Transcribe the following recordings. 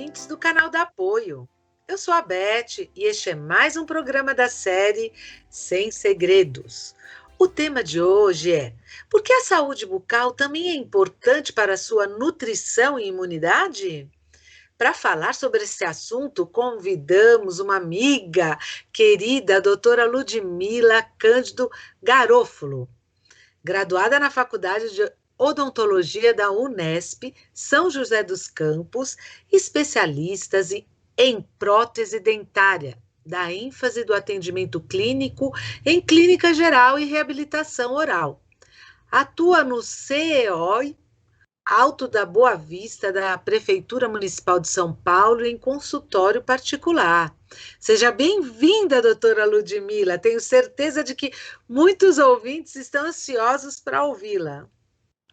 ouvintes do canal da Apoio. Eu sou a Beth e este é mais um programa da série Sem Segredos. O tema de hoje é: por que a saúde bucal também é importante para a sua nutrição e imunidade? Para falar sobre esse assunto, convidamos uma amiga querida, a doutora Ludmila Cândido Garofalo, graduada na Faculdade de Odontologia da Unesp, São José dos Campos, especialistas em prótese dentária, da ênfase do atendimento clínico em clínica geral e reabilitação oral. Atua no CEOI Alto da Boa Vista, da Prefeitura Municipal de São Paulo, em consultório particular. Seja bem-vinda, doutora Ludmila. Tenho certeza de que muitos ouvintes estão ansiosos para ouvi-la.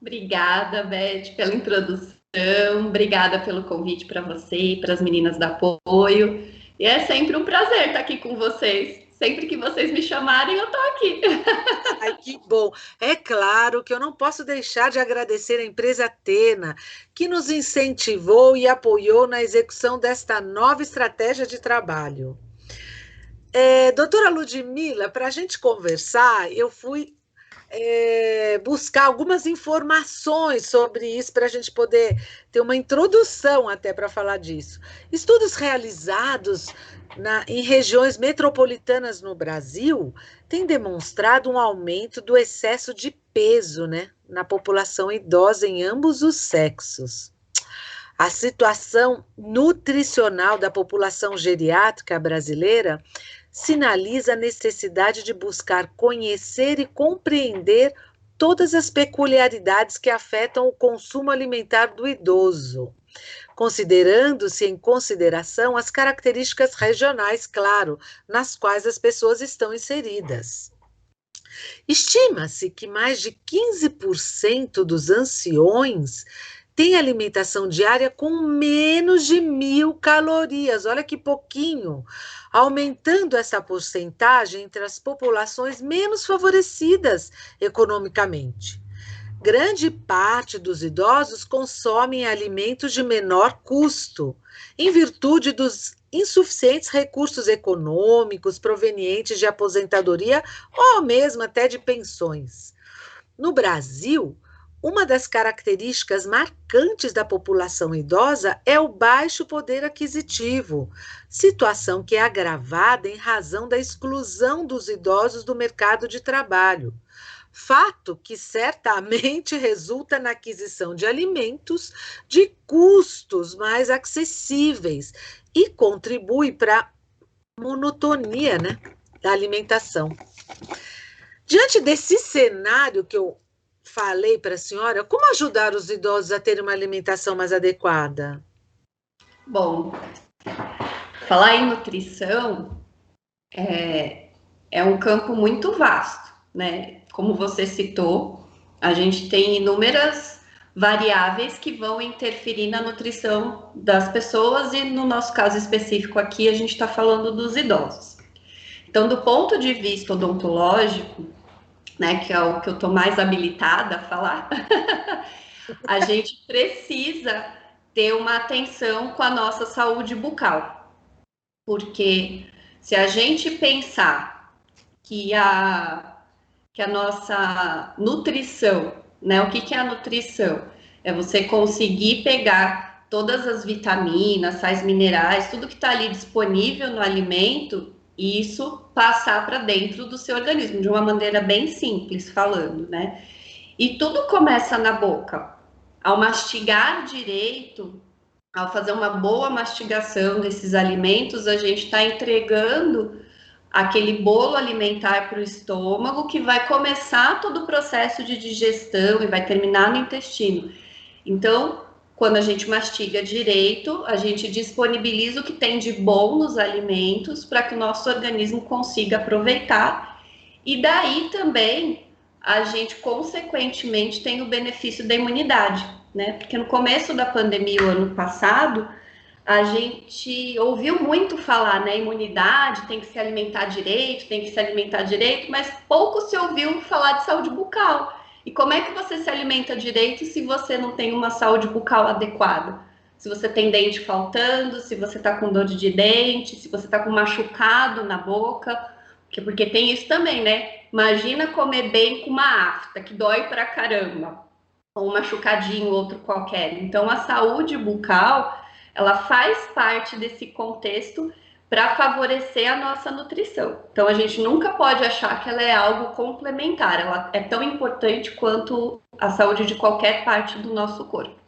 Obrigada, Beth, pela introdução. Obrigada pelo convite para você e para as meninas da Apoio. E é sempre um prazer estar aqui com vocês. Sempre que vocês me chamarem, eu estou aqui. Ai, que bom! É claro que eu não posso deixar de agradecer a empresa Tena, que nos incentivou e apoiou na execução desta nova estratégia de trabalho. Doutora Ludmila, para a gente conversar, eu fui buscar algumas informações sobre isso para a gente poder ter uma introdução até para falar disso. Estudos realizados em regiões metropolitanas no Brasil têm demonstrado um aumento do excesso de peso, né, na população idosa em ambos os sexos. A situação nutricional da população geriátrica brasileira sinaliza a necessidade de buscar conhecer e compreender todas as peculiaridades que afetam o consumo alimentar do idoso, considerando-se em consideração as características regionais, claro, nas quais as pessoas estão inseridas. Estima-se que mais de 15% dos anciões tem alimentação diária com menos de 1.000 calorias, olha que pouquinho, aumentando essa porcentagem entre as populações menos favorecidas economicamente. Grande parte dos idosos consomem alimentos de menor custo, em virtude dos insuficientes recursos econômicos provenientes de aposentadoria ou mesmo até de pensões. No Brasil, uma das características marcantes da população idosa é o baixo poder aquisitivo, situação que é agravada em razão da exclusão dos idosos do mercado de trabalho. Fato que certamente resulta na aquisição de alimentos de custos mais acessíveis e contribui para a monotonia, né, da alimentação. Diante desse cenário que eu falei para a senhora, como ajudar os idosos a terem uma alimentação mais adequada? Bom, falar em nutrição é um campo muito vasto, né? Como você citou, a gente tem inúmeras variáveis que vão interferir na nutrição das pessoas e, no nosso caso específico aqui, a gente está falando dos idosos. Então, do ponto de vista odontológico, né, que é o que eu estou mais habilitada a falar, a gente precisa ter uma atenção com a nossa saúde bucal. Porque se a gente pensar que a nossa nutrição, né, o que é a nutrição? É você conseguir pegar todas as vitaminas, sais minerais, tudo que está ali disponível no alimento, e isso passar para dentro do seu organismo, de uma maneira bem simples falando, né? E tudo começa na boca. Ao mastigar direito, ao fazer uma boa mastigação desses alimentos, a gente está entregando aquele bolo alimentar para o estômago que vai começar todo o processo de digestão e vai terminar no intestino. Então, quando a gente mastiga direito, a gente disponibiliza o que tem de bom nos alimentos para que o nosso organismo consiga aproveitar. E daí também a gente, consequentemente, tem o benefício da imunidade, né? Porque no começo da pandemia, o ano passado, a gente ouviu muito falar, né? Imunidade, tem que se alimentar direito, mas pouco se ouviu falar de saúde bucal. E como é que você se alimenta direito se você não tem uma saúde bucal adequada? se você tem dente faltando, se você está com dor de dente, se você está com machucado na boca, porque tem isso também, né? Imagina comer bem com uma afta, que dói pra caramba, ou um machucadinho, outro qualquer. Então, a saúde bucal, ela faz parte desse contexto para favorecer a nossa nutrição. Então, a gente nunca pode achar que ela é algo complementar, ela é tão importante quanto a saúde de qualquer parte do nosso corpo.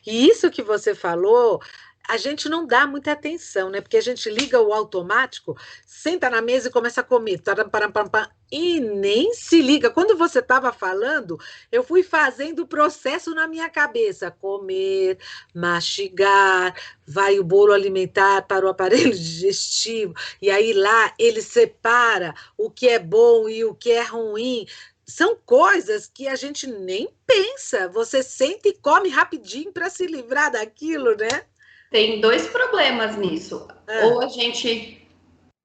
E isso que você falou, a gente não dá muita atenção, né? Porque a gente liga o automático, senta na mesa e começa a comer. Taram, param, pam, pam, e nem se liga. Quando você estava falando, eu fui fazendo o processo na minha cabeça: comer, mastigar, vai o bolo alimentar para o aparelho digestivo, e aí lá ele separa o que é bom e o que é ruim. São coisas que a gente nem pensa. Você sente e come rapidinho para se livrar daquilo, né? Tem dois problemas nisso. Ah, Ou a gente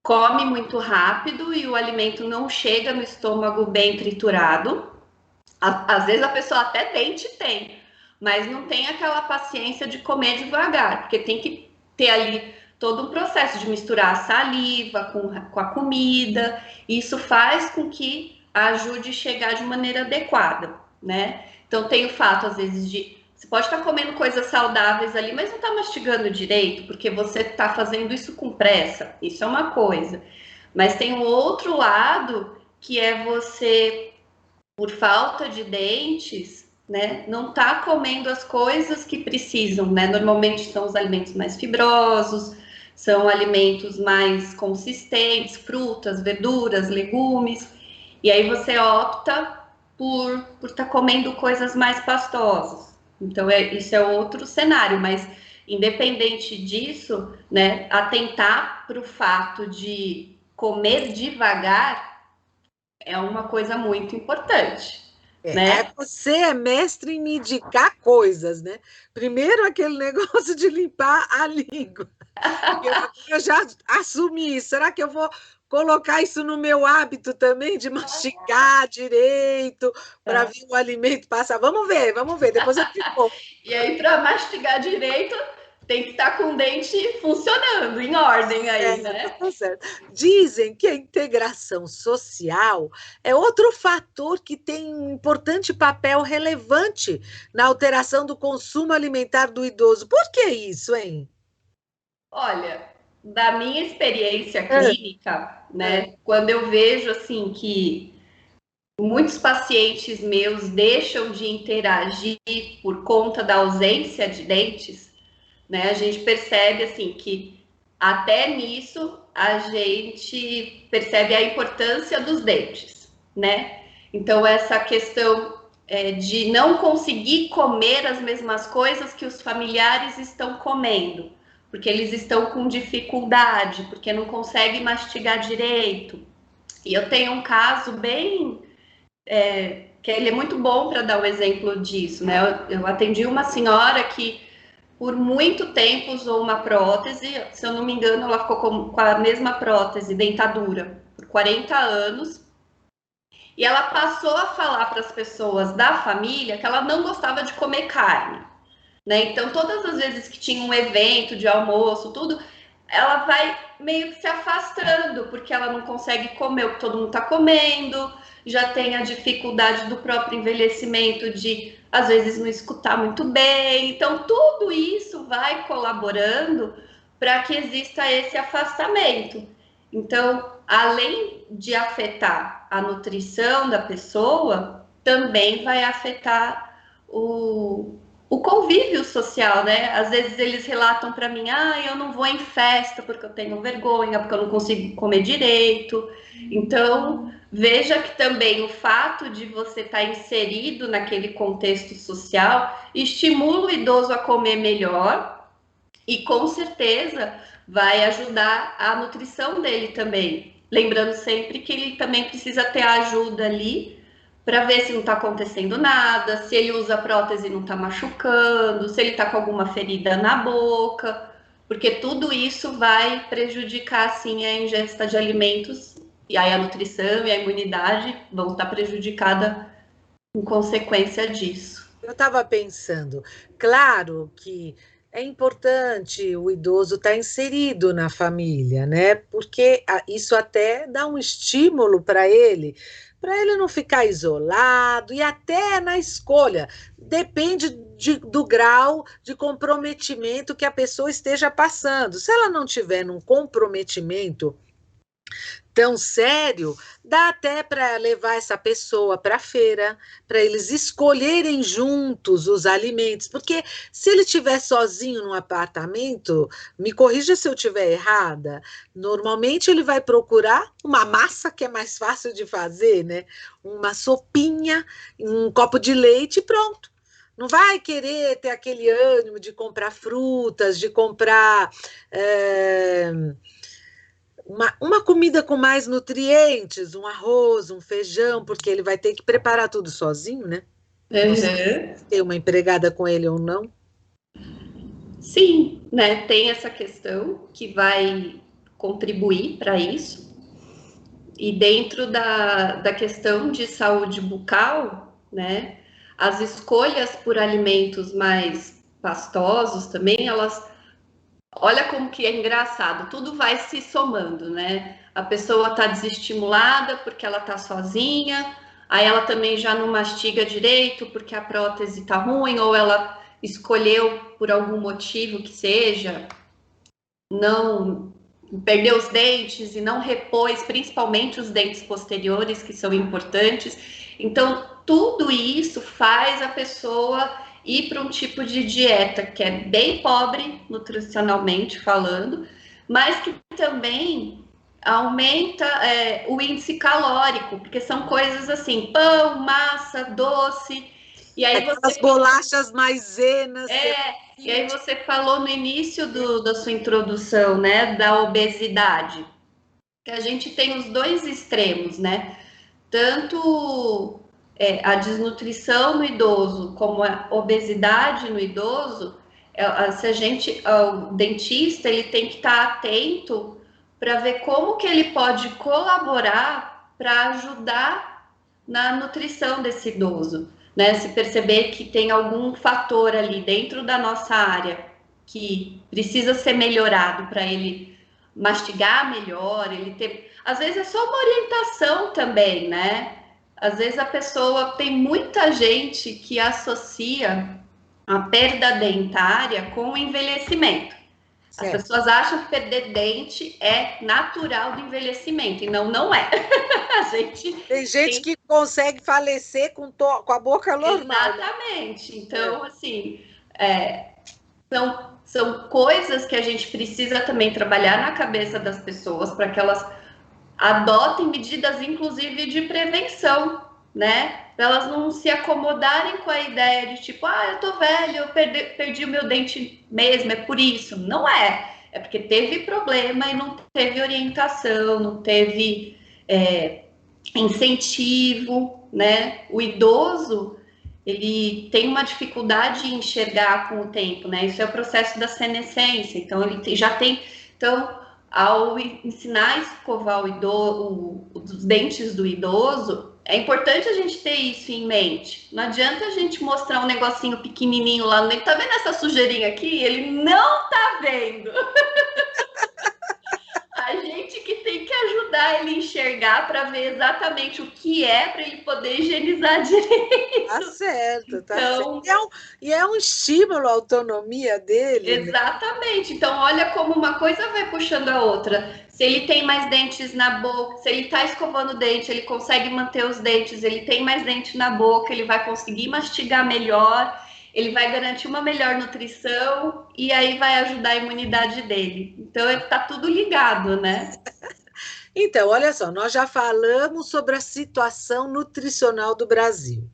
come muito rápido e o alimento não chega no estômago bem triturado. Às vezes a pessoa até dente tem, mas não tem aquela paciência de comer devagar, porque tem que ter ali todo um processo de misturar a saliva com a comida. Isso faz com que ajude a chegar de maneira adequada, né? Então tem o fato, às vezes, de você pode estar comendo coisas saudáveis ali, mas não está mastigando direito, porque você está fazendo isso com pressa. Isso é uma coisa. Mas tem um outro lado que é você, por falta de dentes, né, não tá comendo as coisas que precisam, né? Normalmente são os alimentos mais fibrosos, são alimentos mais consistentes, frutas, verduras, legumes, e aí você opta por estar comendo coisas mais pastosas. Então, isso é outro cenário, mas independente disso, né, atentar para o fato de comer devagar é uma coisa muito importante, aí né? você é mestre em me indicar coisas, né? Primeiro aquele negócio de limpar a língua. Eu já assumi isso. Será que eu vou colocar isso no meu hábito também, de mastigar direito, para É. ver o alimento passar? Vamos ver, vamos ver. Depois eu te conto. E aí, para mastigar direito, tem que estar com o dente funcionando, em ordem aí, Certo, né? tá certo. Dizem que a integração social é outro fator que tem um importante papel relevante na alteração do consumo alimentar do idoso. Por que isso, hein? Olha, da minha experiência É, clínica, é. né, quando eu vejo assim que muitos pacientes meus deixam de interagir por conta da ausência de dentes, né, a gente percebe assim que até nisso a gente percebe a importância dos dentes, né? Então essa questão de não conseguir comer as mesmas coisas que os familiares estão comendo, porque eles estão com dificuldade, porque não conseguem mastigar direito. E eu tenho um caso bem que ele é muito bom para dar o exemplo disso, né? Eu atendi uma senhora que por muito tempo usou uma prótese, se eu não me engano, ela ficou com a mesma prótese, dentadura, por 40 anos. E ela passou a falar para as pessoas da família que ela não gostava de comer carne, né? Então, todas as vezes que tinha um evento de almoço, tudo, ela vai meio que se afastando, porque ela não consegue comer o que todo mundo está comendo, já tem a dificuldade do próprio envelhecimento de, às vezes, não escutar muito bem. Então, tudo isso vai colaborando para que exista esse afastamento. Então, além de afetar a nutrição da pessoa, também vai afetar o convívio social, né? Às vezes eles relatam para mim, eu não vou em festa porque eu tenho vergonha, porque eu não consigo comer direito. Então, veja que também o fato de você estar inserido naquele contexto social estimula o idoso a comer melhor e com certeza vai ajudar a nutrição dele também. Lembrando sempre que ele também precisa ter ajuda ali para ver se não está acontecendo nada, se ele usa prótese e não está machucando, se ele está com alguma ferida na boca, porque tudo isso vai prejudicar assim a ingesta de alimentos e aí a nutrição e a imunidade vão estar prejudicadas em consequência disso. Eu estava pensando, claro que é importante o idoso estar inserido na família, né? Porque isso até dá um estímulo para ele não ficar isolado e até na escolha. Depende do grau de comprometimento que a pessoa esteja passando. Se ela não tiver num comprometimento tão sério, dá até para levar essa pessoa para a feira, para eles escolherem juntos os alimentos, porque se ele estiver sozinho num apartamento, me corrija se eu estiver errada, normalmente ele vai procurar uma massa que é mais fácil de fazer, né? Uma sopinha, um copo de leite e pronto. Não vai querer ter aquele ânimo de comprar frutas, de comprar uma comida com mais nutrientes, um arroz, um feijão, porque ele vai ter que preparar tudo sozinho, né? Não sei Uhum. se tem uma empregada com ele ou não. Sim, né? Tem essa questão que vai contribuir para isso. E dentro da questão de saúde bucal, né? As escolhas por alimentos mais pastosos também, elas. Olha como que é engraçado, tudo vai se somando, né? A pessoa está desestimulada porque ela está sozinha, aí ela também já não mastiga direito porque a prótese está ruim, ou ela escolheu por algum motivo que seja, não perdeu os dentes e não repôs, principalmente os dentes posteriores, que são importantes. Então, tudo isso faz a pessoa ir para um tipo de dieta que é bem pobre, nutricionalmente falando, mas que também aumenta o índice calórico, porque são coisas assim, pão, massa, doce, e aí Aquelas você bolachas maizenas. e aí você falou no início da sua introdução, né, da obesidade, que a gente tem os dois extremos, né? Tanto a desnutrição no idoso como a obesidade no idoso. Se a gente, o dentista, ele tem que estar atento para ver como que ele pode colaborar para ajudar na nutrição desse idoso, né? Se perceber que tem algum fator ali dentro da nossa área que precisa ser melhorado para ele mastigar melhor, ele ter. Às vezes é só uma orientação também, né? Às vezes a pessoa tem muita gente que associa a perda dentária com o envelhecimento. As Certo. pessoas acham que perder dente é natural do envelhecimento, e não, não é. A gente Tem gente tem. que consegue falecer com a boca normal, né? Exatamente. Então, assim, são coisas que a gente precisa também trabalhar na cabeça das pessoas para que elas adotem medidas, inclusive, de prevenção, né? Para elas não se acomodarem com a ideia de tipo, eu tô velho, eu perdi o meu dente mesmo, é por isso. Não é. É porque teve problema e não teve orientação, não teve incentivo, né? O idoso, ele tem uma dificuldade em enxergar com o tempo, né? Isso é o processo da senescência. Então, ele já tem. Então, ao ensinar a escovar os dentes do idoso, é importante a gente ter isso em mente. Não adianta a gente mostrar um negocinho pequenininho lá no dente. Tá vendo essa sujeirinha aqui? Ele não tá vendo. A gente que tem que ajudar ele a enxergar para ver exatamente o que é para ele poder higienizar Tá direito. certo, tá certo. Então, E é um estímulo à autonomia dele, né? exatamente. Então, olha como uma coisa vai puxando a outra. Se ele tem mais dentes na boca, se ele está escovando o dente, ele consegue manter os dentes, ele tem mais dente na boca, ele vai conseguir mastigar melhor, ele vai garantir uma melhor nutrição e aí vai ajudar a imunidade dele. Então, está tudo ligado, né? Então, olha só, nós já falamos sobre a situação nutricional do Brasil,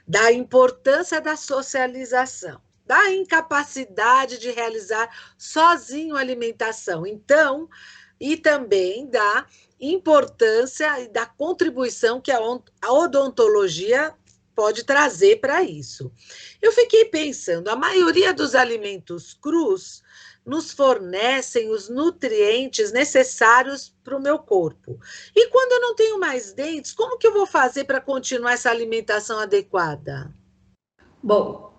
da importância da socialização, da incapacidade de realizar sozinho a alimentação. Então, e também da importância e da contribuição que a odontologia pode trazer para isso. Eu fiquei pensando, a maioria dos alimentos crus nos fornecem os nutrientes necessários para o meu corpo. E quando eu não tenho mais dentes, como que eu vou fazer para continuar essa alimentação adequada? Bom,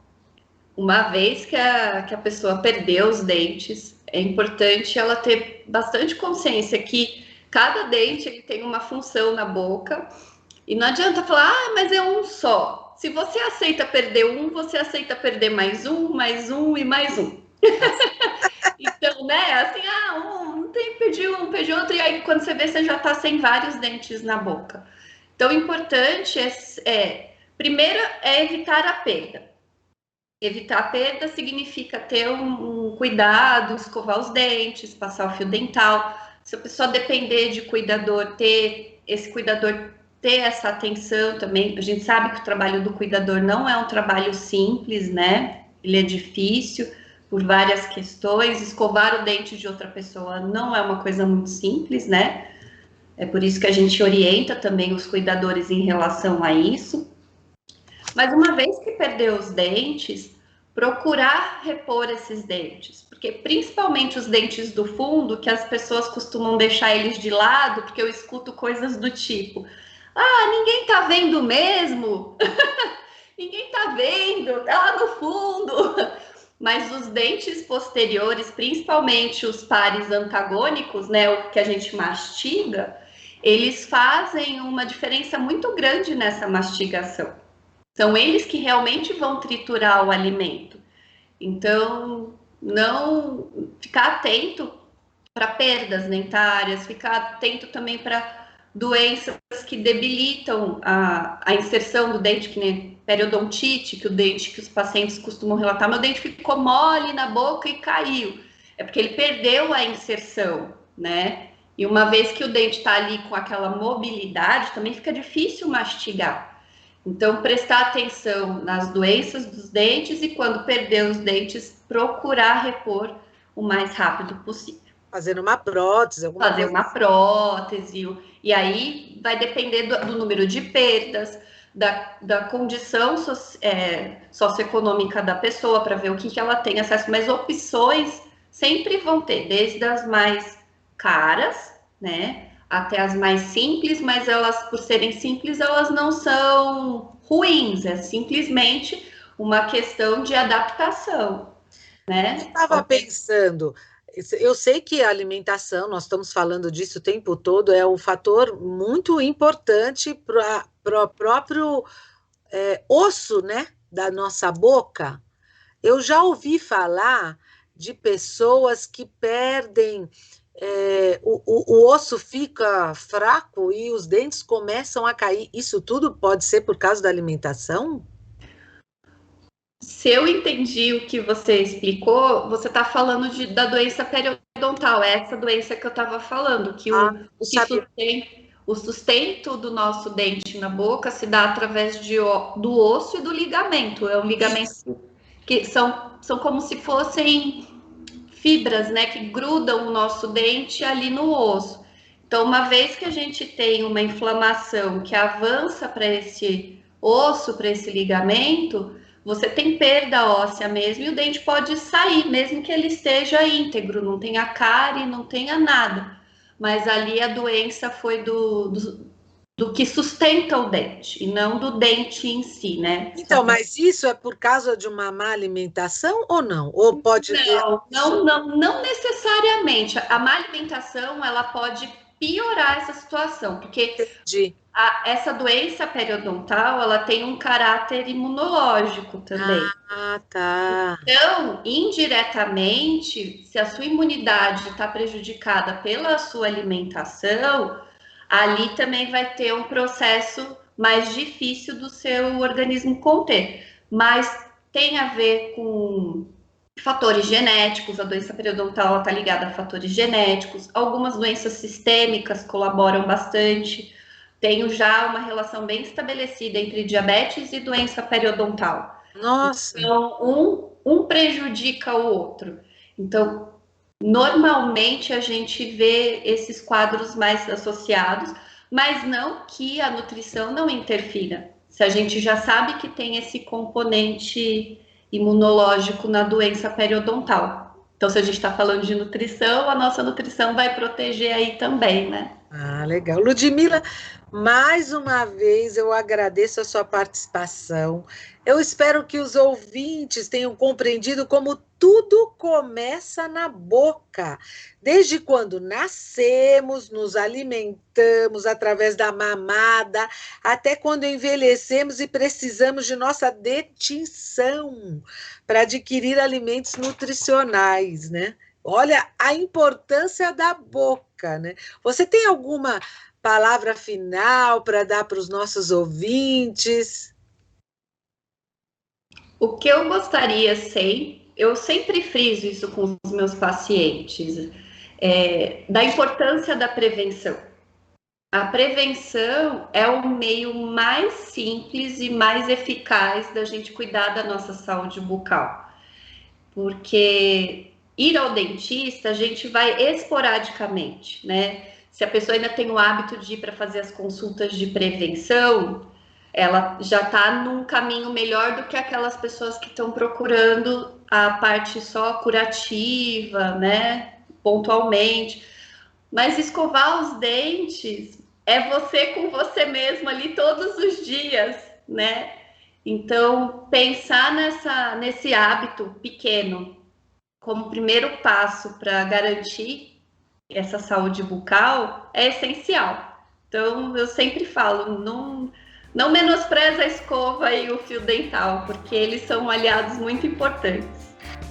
uma vez que a pessoa perdeu os dentes, é importante ela ter bastante consciência que cada dente ele tem uma função na boca e não adianta falar, mas é um só. Se você aceita perder um, você aceita perder mais um e mais um. Então, né, assim, não tem, perdi outro, e aí quando você vê, você já tá sem vários dentes na boca. Então, o importante primeiro, é evitar a perda. Evitar a perda significa ter um cuidado, escovar os dentes, passar o fio dental. Se a pessoa depender de cuidador, ter esse cuidador, ter essa atenção também. A gente sabe que o trabalho do cuidador não é um trabalho simples, né? Ele é difícil por várias questões. Escovar o dente de outra pessoa não é uma coisa muito simples, né? É por isso que a gente orienta também os cuidadores em relação a isso. Mas uma vez que perdeu os dentes, procurar repor esses dentes, porque principalmente os dentes do fundo, que as pessoas costumam deixar eles de lado, porque eu escuto coisas do tipo: ninguém tá vendo mesmo? Ninguém tá vendo, tá lá no fundo. Mas os dentes posteriores, principalmente os pares antagônicos, né, o que a gente mastiga, eles fazem uma diferença muito grande nessa mastigação. São eles que realmente vão triturar o alimento. Então, não ficar atento para perdas dentárias, ficar atento também para doenças que debilitam a inserção do dente, que nem periodontite, que o dente que os pacientes costumam relatar, meu dente ficou mole na boca e caiu. É porque ele perdeu a inserção, né? E uma vez que o dente está ali com aquela mobilidade, também fica difícil mastigar. Então, prestar atenção nas doenças dos dentes e, quando perder os dentes, procurar repor o mais rápido possível. Fazendo uma prótese, alguma Fazer coisa uma prótese, e aí vai depender do número de perdas, da condição socioeconômica da pessoa, para ver o que ela tem acesso, mas opções sempre vão ter, desde as mais caras, né, até as mais simples, mas elas, por serem simples, elas não são ruins, é simplesmente uma questão de adaptação, né? Eu estava pensando, eu sei que a alimentação, nós estamos falando disso o tempo todo, é um fator muito importante para o próprio osso, né, da nossa boca. Eu já ouvi falar de pessoas que perdem, o osso fica fraco e os dentes começam a cair. Isso tudo pode ser por causa da alimentação? Se eu entendi o que você explicou, você está falando da doença periodontal, é essa doença que eu estava falando, que Não sabia. o sustento do nosso dente na boca se dá através do osso e do ligamento. É um ligamento Isso. que são como se fossem fibras, né, que grudam o nosso dente ali no osso. Então, uma vez que a gente tem uma inflamação que avança para esse osso, para esse ligamento, você tem perda óssea mesmo e o dente pode sair, mesmo que ele esteja íntegro, não tenha cárie, não tenha nada. Mas ali a doença foi do que sustenta o dente e não do dente em si, né? Então, mas isso é por causa de uma má alimentação ou não? Ou pode. Não necessariamente. A má alimentação ela pode piorar essa situação, porque Entendi. essa doença periodontal ela tem um caráter imunológico também. Ah, tá. Então, indiretamente, se a sua imunidade está prejudicada pela sua alimentação, ali também vai ter um processo mais difícil do seu organismo conter. Mas tem a ver com fatores genéticos, a doença periodontal está ligada a fatores genéticos, algumas doenças sistêmicas colaboram bastante. Tenho já uma relação bem estabelecida entre diabetes e doença periodontal. Nossa. Então, um prejudica o outro. Então, normalmente a gente vê esses quadros mais associados, mas não que a nutrição não interfira. Se a gente já sabe que tem esse componente imunológico na doença periodontal. Então, se a gente está falando de nutrição, a nossa nutrição vai proteger aí também, né? Ah, legal. Ludmila, mais uma vez eu agradeço a sua participação. Eu espero que os ouvintes tenham compreendido como tudo começa na boca. Desde quando nascemos, nos alimentamos através da mamada, até quando envelhecemos e precisamos de nossa dentição para adquirir alimentos nutricionais, né? Olha a importância da boca, né? Você tem alguma palavra final para dar para os nossos ouvintes? O que eu gostaria, eu sempre friso isso com os meus pacientes, da importância da prevenção. A prevenção é o meio mais simples e mais eficaz da gente cuidar da nossa saúde bucal. Porque ir ao dentista, a gente vai esporadicamente, né? Se a pessoa ainda tem o hábito de ir para fazer as consultas de prevenção, ela já está num caminho melhor do que aquelas pessoas que estão procurando a parte só curativa, né? Pontualmente. Mas escovar os dentes é você com você mesmo ali todos os dias, né? Então, pensar nesse hábito pequeno como primeiro passo para garantir essa saúde bucal é essencial. Então, eu sempre falo, não menospreza a escova e o fio dental, porque eles são aliados muito importantes.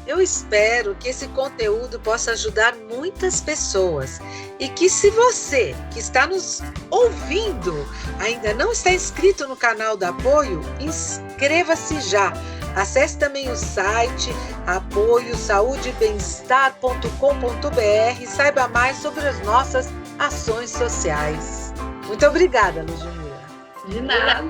Eu espero que esse conteúdo possa ajudar muitas pessoas e que, se você que está nos ouvindo ainda não está inscrito no canal da Apoio, inscreva-se já. Acesse também o site apoiosaudeebemestar.com.br e saiba mais sobre as nossas ações sociais. Muito obrigada, Ludmila. De nada.